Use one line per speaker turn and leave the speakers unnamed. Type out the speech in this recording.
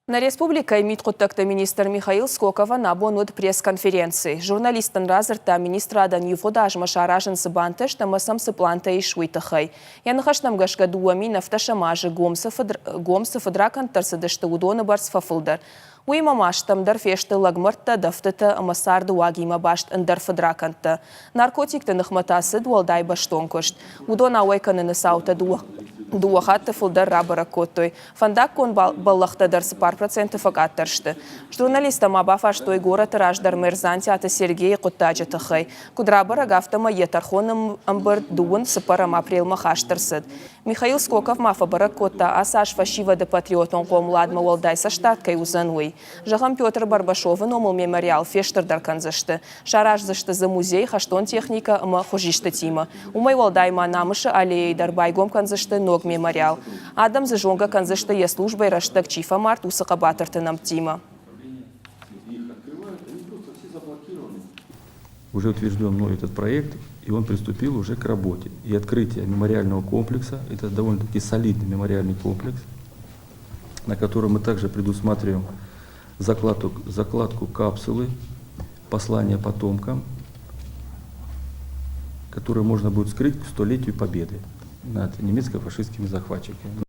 На республика имеет контакты министр Михаил Скокова на бонуд пресс-конференции. Журналистан разырта министрадан юфодажма шаражен сыбантыш тамасам сыпланта и шуйтахай. Я нахашнам гашгадуами нафташамажи гомсы фадракан тарсадышты удоны барс фафылдар. Уйма маштам дарфешты лагмыртта дафтыта амасарды уагима башт андар фадраканта. Наркотикты нахматасы дуалдай баштон кошт. Удон ауайканы насаута дуахатты фылдар рабара коттой. Фандак кон баллахта дарсы пар проценты факаттаршты. Журналистам абафаш той город раждар мерзанти ата Сергей Куттаджа тахай. Кудрабара гафтама етархоным амбар дуын сыпарам апрел махаштарсыд. Михаил Скоков мафабара котта асаш фашива де патриотон комладма уалдай со штаткой узануй. Жахам Петр Барбашова номал мемориал фештардар канзашты. Шараж зашты за музей хаштон техника ма хужишты тима. Умай уалдайма намыша аллеи дарбайгом канзашты ног мемориал. Адам за жонга канзашты е службой раштак чифа март усакабатарты нам тима.
Уже утвержден мной этот проект, и он приступил уже к работе. И открытие мемориального комплекса, это довольно-таки солидный мемориальный комплекс, на котором мы также предусматриваем закладку капсулы, послания потомкам, которые можно будет скрыть к 100-летию победы над немецко-фашистскими захватчиками.